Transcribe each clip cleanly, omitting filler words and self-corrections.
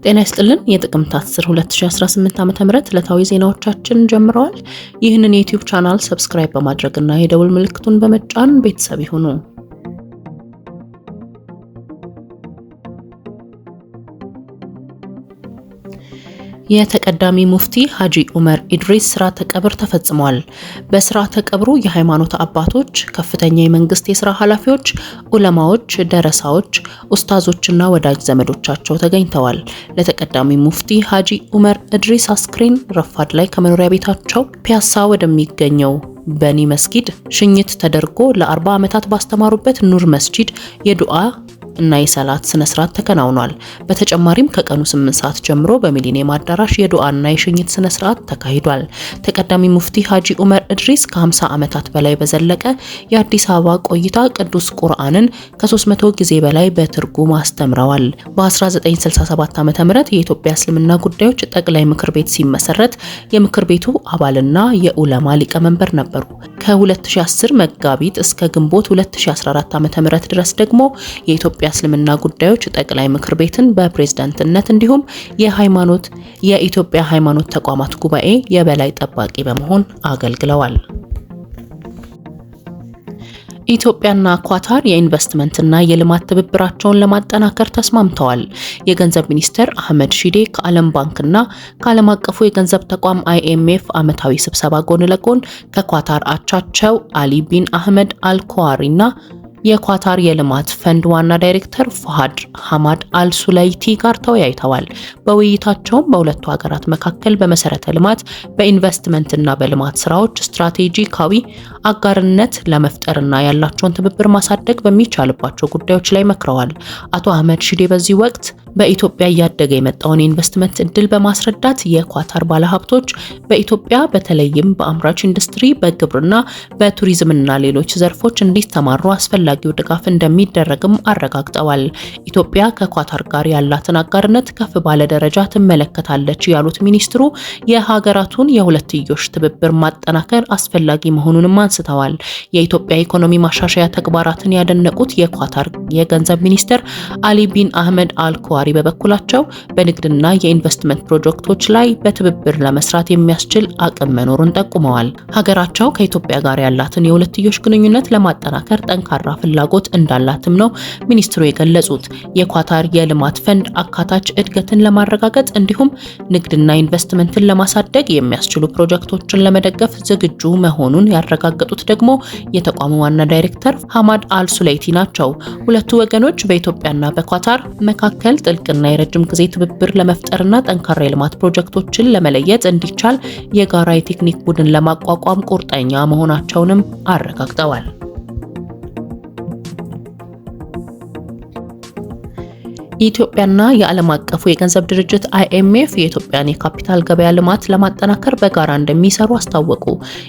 ጤና ይስጥልን የጥቅምት 10 2018 ዓ.ም ዕለታዊ ዜናዎቻችን ጀምረዋል። ይህንን የዩቲዩብ ቻናል ሰብስክራይብ በማድረግና የደውል ምልክቱን በመጫን ቤተሰብ ይሁኑ። የተቀዳሚ ሙፍቲ ሐጂ ዑመር ኢድሪስ ስርዓተ ቀብር ተፈጽሟል። በስርዓተ ቀብሩ የሃይማኖት አባቶች፣ ከፍተኛ የመንግስት የሥራ ኃላፊዎች፣ ዑለማዎች፣ ደረሳዎች፣ ኡስታዞችና ወዳጅ ዘመዶቻቸው ተገኝተዋል። ለተቀዳሚ ሙፍቲ ሐጂ ዑመር ኢድሪስ አስክሬን ረፋድ ላይ ከመኖሪያ ቤታቸው ፒያሳ ወደሚገኘው በኒ መስጊድ ሽኝት ተደርጎ ለ40 ዓመታት ባስተማሩበት ኑር መስጂድ የዱዓ እና የሰላት ስነ ስርዓት ተከናውኗል። በተጨማሪም ከቀኑ 8 ሰዓት ጀምሮ በሚሊኒየም አዳራሽ የዱዓና የሽኝት ስነ ስርዓት ተካሂዷል። ተቀዳሚ ሙፍቲ ሐጂ ዑመር ኢድሪስ ከ50 ዓመታት በላይ በዘለቀ የአዲስ አበባ ቆይታ ቅዱስ ቁርአንን ከ300 ጊዜ በላይ በትርጉም አስተምረዋል። በ1967 ዓ.ም የኢትዮጵያ እስልምና ጉዳዮች ጠቅላይ ምክር ቤት ሲመሰረት የምክር ቤቱ አባልና የዑለማ ሊቀመንበር ነበሩ። ከ2010 መጋቢት እስከ ግንቦት 2014 ዓ.ም ድረስ ደግሞ የኢትዮጵያ እስልምና ጉዳዮች ጠቅላይ ምክር ቤትን በፕሬዝዳንትነት እንዲሁም የኢትዮጵያ ሃይማኖት ተቋማት ጉባኤ የበላይ ጠባቂ በመሆን አገልግለዋል። ኢትዮጵያና ኳታር የኢንቨስትመንትና የልማት ትብብራቸውን ለማጠናከር ተስማምተዋል። የገንዘብ ሚኒስትር አህመድ ሺዴ ከዓለም ባንክና ከዓለም አቀፉ የገንዘብ ተቋም IMF ዓመታዊ ስብሰባ ጎን ለጎን ከኳታር አቻቸው አሊ ቢን አህመድ አልኳዋሪና የኳታር የልማት ፈንድ ዋና ዳይሬክተር ፋሃድ ሐማድ አልሱላይቲ ጋር ተወያይተዋል። በውይይታቸውም በሁለቱ ሀገራት መካከል በመሰረተ ልማት፣ በኢንቨስትመንትና በልማት ስራዎች ስትራቴጂካዊ አጋርነት ለመፍጠርና ያላቸውን ትብብር ማሳደግ በሚቻልባቸው ጉዳዮች ላይ መክረዋል። አቶ አህመድ ሺዴ በዚህ ወቅት በኢትዮጵያ እያደገ የመጣውን የኢንቨስትመንት እድል በማስረዳት የኳታር ባለሀብቶች በኢትዮጵያ በተለይም በአምራች ኢንዱስትሪ፣ በግብርና፣ በቱሪዝምና ሌሎች ዘርፎች እንዲሰማሩ አስፈላጊው ድጋፍ እንደሚደረግም አረጋግጠዋል። ኢትዮጵያ ከኳታር ጋር ያላትን አጋርነት ከፍ ባለ ደረጃ ትመለከታለች ያሉት ሚኒስትሩ የሀገራቱን የሁለትዮሽ ትብብር ማጠናከር አስፈላጊ መሆኑንም አንስተዋል። የኢትዮጵያ ኢኮኖሚ ማሻሻያ ተግባራትን ያደነቁት የኳታር የገንዘብ ሚኒስትር አሊ ቢን አህመድ አልኳዋሪ በበኩላቸው በንግድና የኢንቨስትመንት ፕሮጀክቶች ላይ በትብብር ለመስራት የሚያስችል አቅም መኖሩን ጠቁመዋል። ሀገራቸው ከኢትዮጵያ ጋር ያላትን የሁለትዮሽ ግንኙነት ለማጠናከር ጠንካራ ፍላጎት እንዳላትም ነው ሚኒስትሩ የገለጹት። የኳታር የልማት ፈንድ አካታች እድገትን ለማረጋገጥ እንዲሁም ንግድና ኢንቨስትመንትን ለማሳደግ የሚያስችሉ ፕሮጀክቶችን ለመደገፍ ዝግጁ መሆኑን ያረጋገጡት ደግሞ የተቋሙ ዋና ዳይሬክተር ሐማድ አልሱላይቲ ናቸው። ሁለቱ ወገኖች በኢትዮጵያና በኳታር መካከል ጥልቅና የረጅም ጊዜ ትብብር ለመፍጠርና ጠንካራ የልማት ፕሮጀክቶችን ለመለየት እንዲቻል የጋራ የቴክኒክ ቡድን ለማቋቋም ቁርጠኛ መሆናቸውንም አረጋግጠዋል። ኢትዮጵያና የዓለም አቀፉ የገንዘብ ድርጅት IMF የኢትዮጵያን የካፒታል ገበያ ልማት ለማጠናከር በጋራ እንደሚሰሩ አስታወቁ።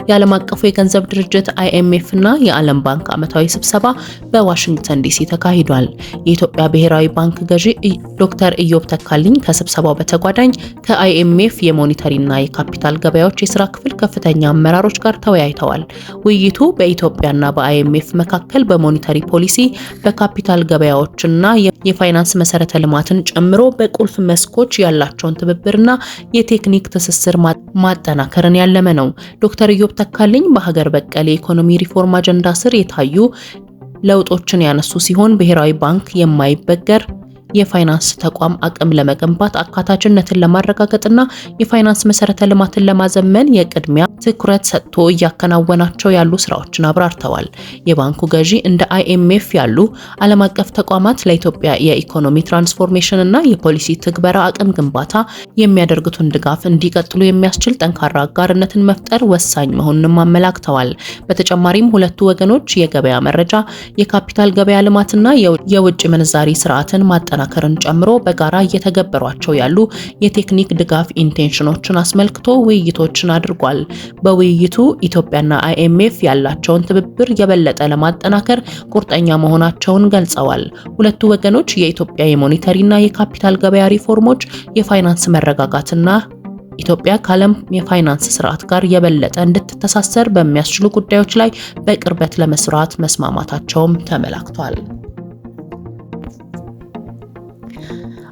የዓለም አቀፉ የገንዘብ ድርጅት IMF እና የዓለም ባንክ ዓመታዊ ስብሰባ በዋሽንግተን ዲሲ ተካሂዷል። የኢትዮጵያ ብሔራዊ ባንክ ገዢ ዶክተር ኢዮብ ተካልኝ ከስብሰባው በተጓዳኝ ከIMF የሞኔታሪና የካፒታል ገበያዎች የሥራ ክፍል ከፍተኛ አመራሮች ጋር ተወያይተዋል። ውይይቱ በኢትዮጵያና በIMF መካከል በሞኔታሪ ፖሊሲ፣ በካፒታል ገበያዎችና የፋይናንስ መሰረተ ልማትን ጨምሮ በቁልፍ መስኮች ያላቸውን ትብብርና የቴክኒክ ትስስር ማጠናከርን ያለመ ነው። ዶክተር ኢዮብ ተካልኝ በሀገር በቀል የኢኮኖሚ ሪፎርም አጀንዳ ስር የታዩ ለውጦችን ያነሱ ሲሆን ብሔራዊ ባንክ የማይበገር የፋይናንስ ተቋም አቅም ለመገንባት አካታችነትን ለማረጋገጥና የፋይናንስ መሰረተ ልማትን ለማዘመን የቅድሚያ ትኩረት ሰጥቶ እያከናወናቸው ያሉ ስራዎችን አብራርተዋል። የባንኩ ገዢ እንደ IMF ያሉ ዓለም አቀፍ ተቋማት ለኢትዮጵያ የኢኮኖሚ ትራንስፎርሜሽን እና የፖሊሲ ትግበራ አቅም ግንባታ የሚያደርጉትን ድጋፍ እንዲቀጥሉ የሚያስችል ጠንካራ አጋርነትን መፍጠር ወሳኝ መሆኑንም አመላክተዋል። በተጨማሪም ሁለቱ ወገኖች የገበያ መረጃ፣ የካፒታል ገበያ ልማትና የውጭ ምንዛሪ ስርዓትን ማጠናከርን ጨምሮ በጋራ እየተገበሯቸው ያሉ የቴክኒክ ድጋፍ ኢንቴንሽኖችን አስመልክቶ ውይይቶችን አድርጓል። በውይይቱ ኢትዮጵያና IMF ያላቸውን ትብብር የበለጠ ለማጠናከር ቁርጠኛ መሆናቸውን ገልጸዋል። ሁለቱ ወገኖች የኢትዮጵያ የሞኔታሪና የካፒታል ገበያ ሪፎርሞች፣ የፋይናንስ መረጋጋትና ኢትዮጵያ ከዓለም የፋይናንስ ስርዓት ጋር የበለጠ እንድትተሳሰር በሚያስችሉ ጉዳዮች ላይ በቅርበት ለመስራት መስማማታቸውም ተመላክቷል።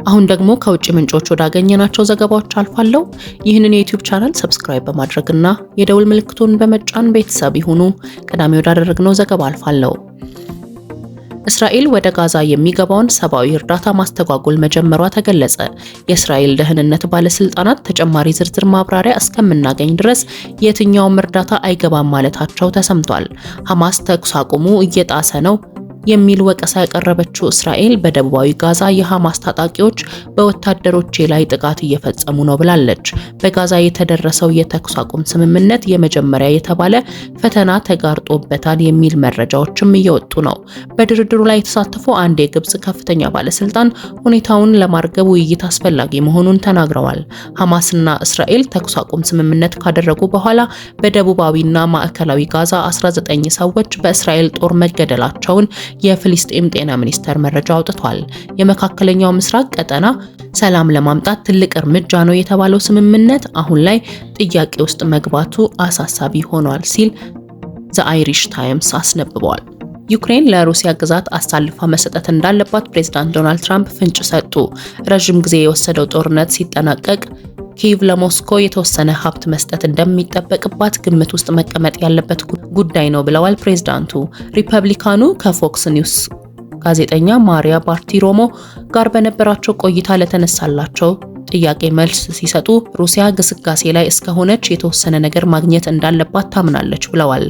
አሁን ደግሞ ከውጭ ምንጮች ወዳገኘናቸው ዘገባዎች አልፋለሁ። ይህንን የዩቲዩብ ቻናል ሰብስክራይብ በማድረግና የደውል ምልክቱን በመጫን ቤተሰብ ይሁኑ። ቀዳሚ ወዳደረግነው ዘገባ አልፋለሁ። እስራኤል ወደ ጋዛ የሚገባውን ሰብአዊ እርዳታ ማስተጓጎል መጀመሯ ተገለጸ። የእስራኤል ደህንነት ባለስልጣናት ተጨማሪ ዝርዝር ማብራሪያ እስከምናገኝ ድረስ የትኛውም እርዳታ አይገባም ማለታቸው ተሰምቷል። ሐማስ ተኩስ አቁሙ እየጣሰ ነው የሚል ወቀሳ ያቀረበችው እስራኤል በደቡባዊ ጋዛ የሐማስ ታጣቂዎች በወታደሮቼ ላይ ጥቃት እየፈጸሙ ነው ብላለች። በጋዛ የተደረሰው የተኩስ አቁም ስምምነት የመጀመሪያ የተባለ ፈተና ተጋርጦበታል የሚል መረጃዎችም እየወጡ ነው። በድርድሩ ላይ የተሳተፉ አንድ የግብጽ ከፍተኛ ባለስልጣን ሁኔታውን ለማርገብ ውይይት አስፈላጊ መሆኑን ተናግረዋል። ሐማስና እስራኤል ተኩስ አቁም ስምምነት ካደረጉ በኋላ በደቡባዊና ማዕከላዊ ጋዛ 19 ሰዎች በእስራኤል ጦር መገደላቸውን የፍልስጤም ጤና ሚኒስቴር መረጃ አውጥቷል። የመካከለኛው ምስራቅ ቀጠና ሰላም ለማምጣት ትልቅ እርምጃ ነው የተባለው ስምምነት አሁን ላይ ጥያቄ ውስጥ መግባቱ አሳሳቢ ሆኗል ሲል ዘ አይሪሽ ታይምስ አስነብቧል። ዩክሬን ለሩሲያ ግዛት አሳልፋ መሰጠት እንዳለባት ፕሬዝዳንት ዶናልድ ትራምፕ ፍንጭ ሰጡ። ረጅም ጊዜ የወሰደው ጦርነት ሲጠናቀቅ ኪየቭ ለሞስኮ የተወሰነ ሀብት መስጠት እንደሚጠበቅባት ግምት ውስጥ መቀመጥ ያለበት ጉዳይ ነው ብለዋል ፕሬዝዳንቱ። ሪፐብሊካኑ ከፎክስ ኒውስ ጋዜጠኛ ማሪያ ባርቲሮሞ ጋር በነበራቸው ቆይታ ለተነሳላቸው ጥያቄ መልስ ሲሰጡ ሩሲያ ግስጋሴ ላይ እስከሆነች የተወሰነ ነገር ማግኘት እንዳለባት ታምናለች ብለዋል።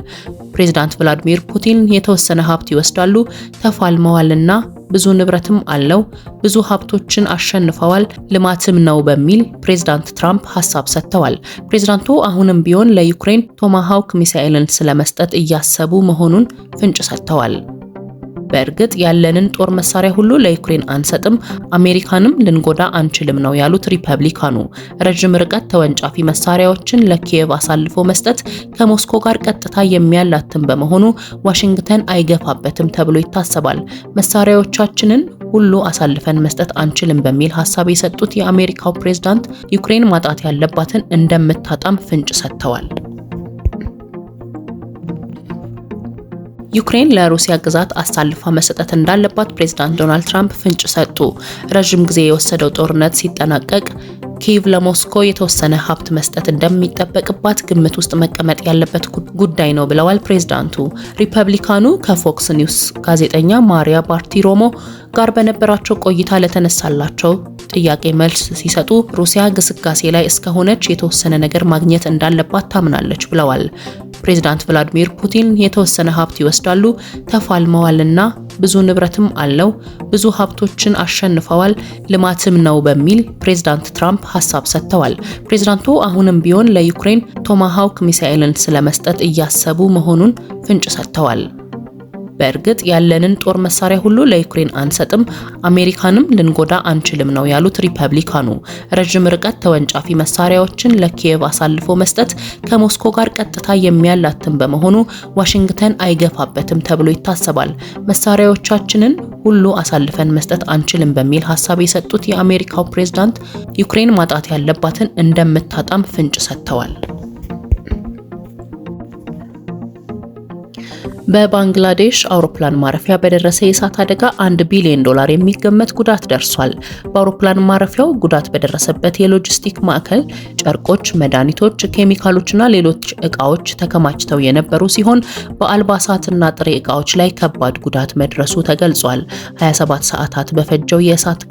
ፕሬዝዳንት ቭላዲሚር ፑቲን የተወሰነ ሀብት ይወስዳሉ፣ ተፋልመዋልና ብዙ ንብረትም አለው፣ ብዙ ሀብቶችን አሸንፈዋል፣ ልማትም ነው በሚል ፕሬዝዳንት ትራምፕ ሐሳብ ሰጥተዋል። ፕሬዝዳንቱ አሁንም ቢሆን ለዩክሬን ቶማሃውክ ሚሳኤልን ስለመስጠት እያሰቡ መሆኑን ፍንጭ ሰጥተዋል። በእርግጥ ያለንን ጦር መሳሪያ ሁሉ ለዩክሬን አንሰጥም፣ አሜሪካንም ልንጎዳ አንችልም ነው ያሉት ሪፐብሊካኑ። ረጅም ርቀት ተወንጫፊ መሳሪያዎችን ለኪየቭ አሳልፎ መስጠት ከሞስኮ ጋር ቀጥታ የሚያላትም በመሆኑ ዋሽንግተን አይገፋበትም ተብሎ ይታሰባል። መሳሪያዎቻችንን ሁሉ አሳልፈን መስጠት አንችልም በሚል ሐሳብ የሰጡት የአሜሪካው ፕሬዝዳንት ዩክሬን ማጣት ያለባትን እንደምታጣም ፍንጭ ሰጥተዋል። ዩክሬን ለሩሲያ ግዛት አሳልፋ መሰጠት እንዳለባት ፕሬዝዳንት ዶናልድ ትራምፕ ፍንጭ ሰጡ። ረጅም ጊዜ የወሰደው ጦርነት ሲጠናቀቅ ኪየቭ ለሞስኮ የተወሰነ ሀብት መስጠት እንደሚጠበቅባት ግምት ውስጥ መቀመጥ ያለበት ጉዳይ ነው ብለዋል ፕሬዝዳንቱ። ሪፐብሊካኑ ከፎክስ ኒውስ ጋዜጠኛ ማሪያ ባርቲሮሞ ጋር በነበራቸው ቆይታ ለተነሳላቸው ጥያቄ መልስ ሲሰጡ ሩሲያ ግስጋሴ ላይ እስከሆነች የተወሰነ ነገር ማግኘት እንዳለባት ታምናለች ብለዋል። ፕሬዝዳንት ቭላዲሚር ፑቲን የተወሰነ ሀብት ይወስዳሉ፣ ተፋልመዋልና ብዙ ንብረትም አለው፣ ብዙ ሀብቶችን አሸንፈዋል፣ ልማትም ነው በሚል ፕሬዝዳንት ትራምፕ ሐሳብ ሰጥተዋል። ፕሬዝዳንቱ አሁንም ቢሆን ለዩክሬን ቶማሃውክ ሚሳኤልን ስለመስጠት እያሰቡ መሆኑን ፍንጭ ሰጥተዋል። በእርግጥ ያለንን ጦር መሳሪያ ሁሉ ለዩክሬን አንሰጥም፣ አሜሪካንም ልንጎዳ አንችልም ነው ያሉት ሪፐብሊካኑ። ረጅም ርቀት ተወንጫፊ መሳሪያዎችን ለኪየቭ አሳልፎ መስጠት ከሞስኮ ጋር ቀጥታ የሚያላትም በመሆኑ ዋሽንግተን አይገፋበትም ተብሎ ይታሰባል። መሳሪያዎቻችንን ሁሉ አሳልፈን መስጠት አንችልም በሚል ሐሳብ የሰጡት የአሜሪካው ፕሬዝዳንት ዩክሬን ማጣት ያለባትን እንደምታጣም ፍንጭ ሰጥተዋል። በባንግላዴሽ አውሮፕላን ማረፊያ በደረሰ የእሳት አደጋ $1 ቢሊዮን የሚገመት ጉዳት ደርሷል። በአውሮፕላን ማረፊያው ጉዳት በደረሰበት የሎጂስቲክ ማዕከል ጨርቆች፣ መድኃኒቶች፣ ኬሚካሎችና ሌሎች ዕቃዎች ተከማችተው የነበሩ ሲሆን በአልባሳትና ጥሬ ዕቃዎች ላይ ከባድ ጉዳት መድረሱ ተገልጿል። 27 ሰዓታት በፈጀው የእሳት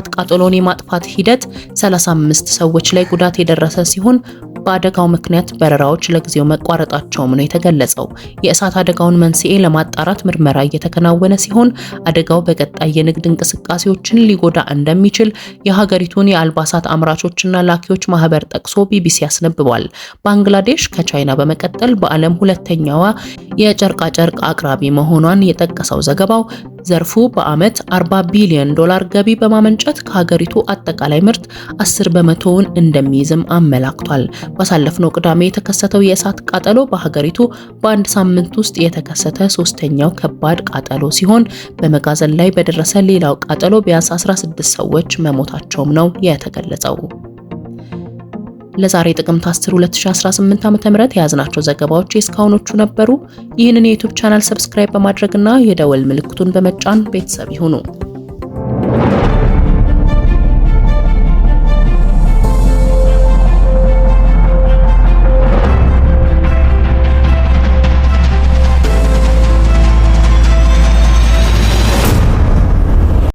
ቃጠሎን የማጥፋት ሂደት 35 ሰዎች ላይ ጉዳት የደረሰ ሲሆን በአደጋው ምክንያት በረራዎች ለጊዜው መቋረጣቸውም ነው የተገለጸው። የእሳት አደጋውን መንስኤ ለማጣራት ምርመራ እየተከናወነ ሲሆን አደጋው በቀጣይ የንግድ እንቅስቃሴዎችን ሊጎዳ እንደሚችል የሀገሪቱን የአልባሳት አምራቾችና ላኪዎች ማህበር ጠቅሶ ቢቢሲ አስነብቧል። ባንግላዴሽ ከቻይና በመቀጠል በዓለም ሁለተኛዋ የጨርቃጨርቅ አቅራቢ መሆኗን የጠቀሰው ዘገባው ዘርፉ በዓመት $40 ቢሊዮን ገቢ በማመንጨት ከሀገሪቱ አጠቃላይ ምርት 10 በመቶውን እንደሚይዝም አመላክቷል። ባሳለፍነው ቅዳሜ የተከሰተው የእሳት ቃጠሎ በሀገሪቱ በአንድ ሳምንት ውስጥ የተከሰተ ሶስተኛው ከባድ ቃጠሎ ሲሆን በመጋዘን ላይ በደረሰ ሌላው ቃጠሎ ቢያንስ 16 ሰዎች መሞታቸውም ነው የተገለጸው። ለዛሬ ጥቅምት 10 2018 ዓ.ም የያዝናቸው ዘገባዎች እስካሁኖቹ ነበሩ። ይህንን የዩቲዩብ ቻናል ሰብስክራይብ በማድረግና የደወል ምልክቱን በመጫን ቤተሰብ ይሁኑ።